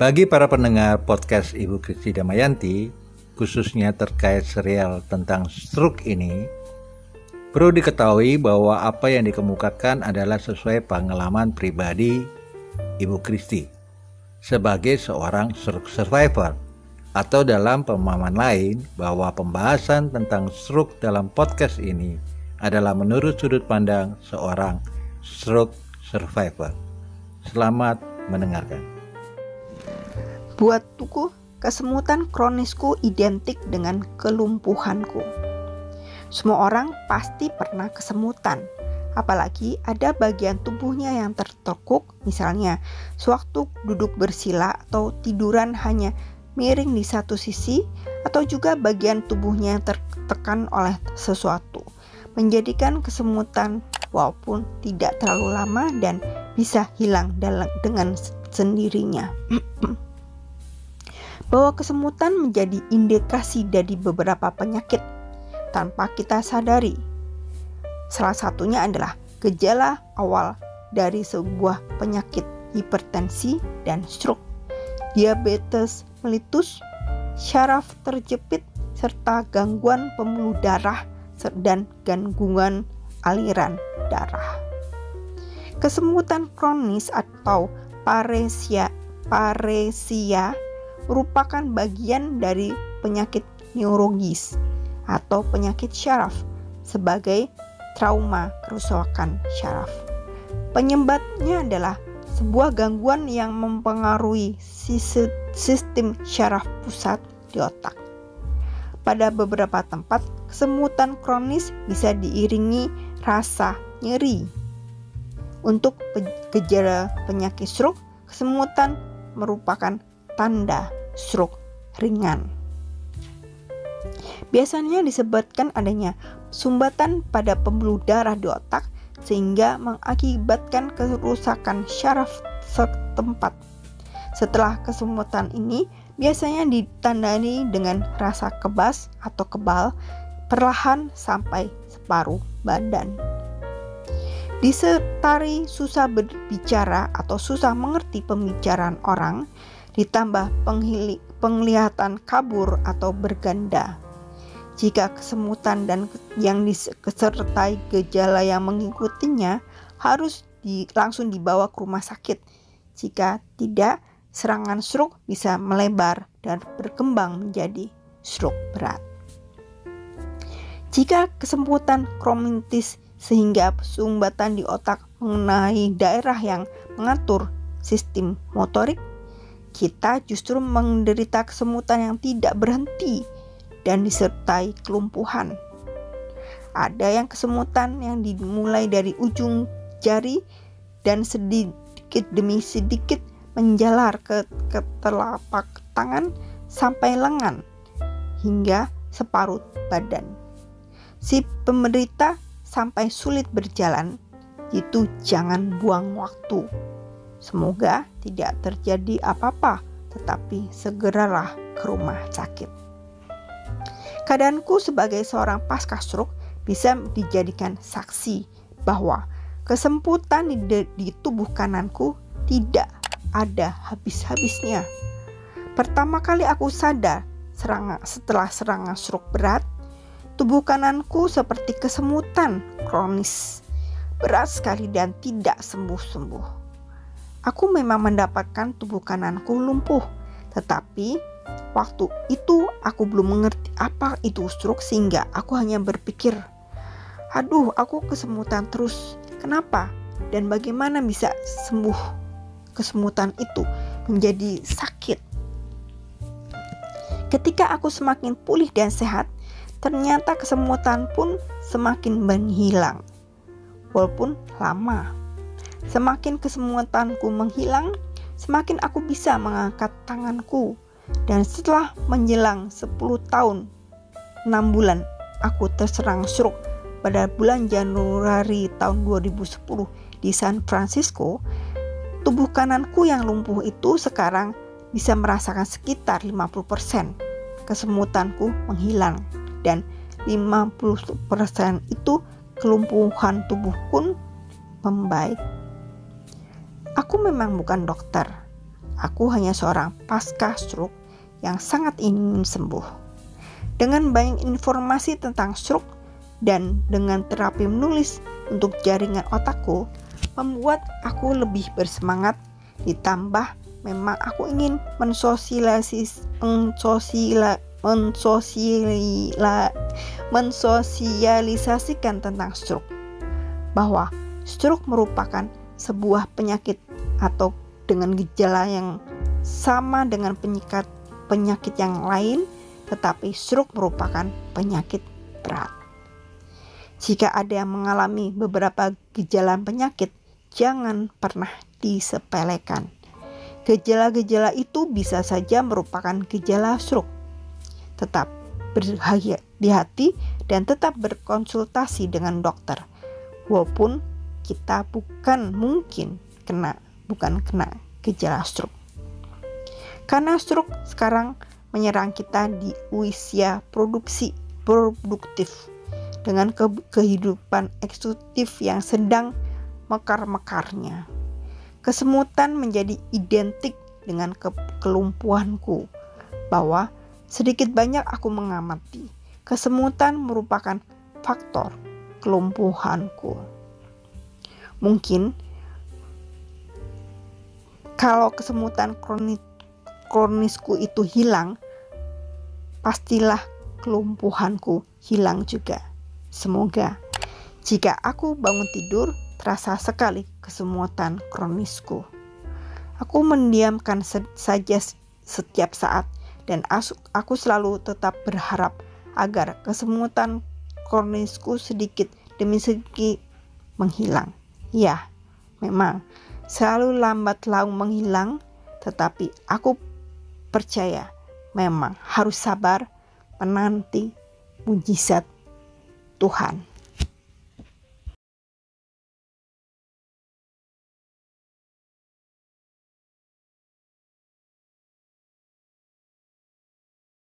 Bagi para pendengar podcast Ibu Kristi Damayanti, khususnya terkait serial tentang stroke ini, perlu diketahui bahwa apa yang dikemukakan adalah sesuai pengalaman pribadi Ibu Kristi sebagai seorang stroke survivor, atau dalam pemahaman lain bahwa pembahasan tentang stroke dalam podcast ini adalah menurut sudut pandang seorang stroke survivor. Selamat mendengarkan. Buatku, kesemutan kronisku identik dengan kelumpuhanku. Semua orang pasti pernah kesemutan, apalagi ada bagian tubuhnya yang tertekuk, misalnya sewaktu duduk bersila atau tiduran hanya miring di satu sisi, atau juga bagian tubuhnya yang tertekan oleh sesuatu, menjadikan kesemutan walaupun tidak terlalu lama dan bisa hilang dengan sendirinya. Bahwa kesemutan menjadi indikasi dari beberapa penyakit tanpa kita sadari. Salah satunya adalah gejala awal dari sebuah penyakit hipertensi dan stroke, diabetes melitus, syaraf terjepit, serta gangguan pembuluh darah dan gangguan aliran darah. Kesemutan kronis atau paresia merupakan bagian dari penyakit neurologis atau penyakit syaraf sebagai trauma kerusakan syaraf. Penyebabnya adalah sebuah gangguan yang mempengaruhi sistem syaraf pusat di otak. Pada beberapa tempat, kesemutan kronis bisa diiringi rasa nyeri. Untuk gejala penyakit stroke, kesemutan merupakan tanda stroke ringan. Biasanya disebabkan adanya sumbatan pada pembuluh darah di otak sehingga mengakibatkan kerusakan syaraf setempat. Setelah kesemutan ini biasanya ditandai dengan rasa kebas atau kebal perlahan sampai separuh badan. Disertai susah berbicara atau susah mengerti pembicaraan orang, ditambah penglihatan kabur atau berganda. Jika kesemutan dan yang disertai gejala yang mengikutinya harus langsung dibawa ke rumah sakit. Jika tidak, serangan stroke bisa melebar dan berkembang menjadi stroke berat. Jika kesemutan kronis sehingga sumbatan di otak mengenai daerah yang mengatur sistem motorik, kita justru menderita kesemutan yang tidak berhenti dan disertai kelumpuhan. Ada yang kesemutan yang dimulai dari ujung jari dan sedikit demi sedikit menjalar ke telapak tangan sampai lengan hingga separuh badan. Si penderita sampai sulit berjalan, itu jangan buang waktu. Semoga tidak terjadi apa-apa, tetapi segeralah ke rumah sakit. Keadaanku sebagai seorang pasca stroke bisa dijadikan saksi bahwa kesemputan di tubuh kananku tidak ada habis-habisnya. Pertama kali aku sadar setelah serangan stroke berat, tubuh kananku seperti kesemutan kronis, berat sekali dan tidak sembuh-sembuh. Aku memang mendapatkan tubuh kananku lumpuh, tetapi waktu itu aku belum mengerti apa itu stroke sehingga aku hanya berpikir, aduh aku kesemutan terus, kenapa? Dan bagaimana bisa sembuh kesemutan itu menjadi sakit? Ketika aku semakin pulih dan sehat, ternyata kesemutan pun semakin menghilang, walaupun lama. Semakin kesemutanku menghilang, semakin aku bisa mengangkat tanganku. Dan setelah menjelang 10 tahun 6 bulan, aku terserang stroke pada bulan Januari tahun 2010 di San Francisco. Tubuh kananku yang lumpuh itu sekarang bisa merasakan sekitar 50% kesemutanku menghilang, dan 50% itu kelumpuhan tubuh pun membaik. Aku memang bukan dokter. Aku hanya seorang pasca stroke yang sangat ingin sembuh. Dengan banyak informasi tentang stroke dan dengan terapi menulis untuk jaringan otakku, membuat aku lebih bersemangat. Ditambah memang aku ingin mensosialisasikan tentang stroke, bahwa stroke merupakan sebuah penyakit atau dengan gejala yang sama dengan penyakit yang lain, tetapi stroke merupakan penyakit berat. Jika ada yang mengalami beberapa gejala penyakit, jangan pernah disepelekan. Gejala-gejala itu bisa saja merupakan gejala stroke. Tetap berhati-hati dan tetap berkonsultasi dengan dokter. Walaupun kita bukan kena gejala stroke. Karena stroke sekarang menyerang kita di usia produktif dengan kehidupan eksekutif yang sedang mekar-mekarnya. Kesemutan menjadi identik dengan kelumpuhanku, bahwa sedikit banyak aku mengamati kesemutan merupakan faktor kelumpuhanku. Mungkin kalau kesemutan kronisku itu hilang, pastilah kelumpuhanku hilang juga. Semoga jika aku bangun tidur, terasa sekali kesemutan kronisku. Aku mendiamkan saja setiap saat dan aku selalu tetap berharap agar kesemutan kronisku sedikit demi sedikit menghilang. Ya, memang selalu lambat laun menghilang, tetapi aku percaya memang harus sabar menanti mujizat Tuhan.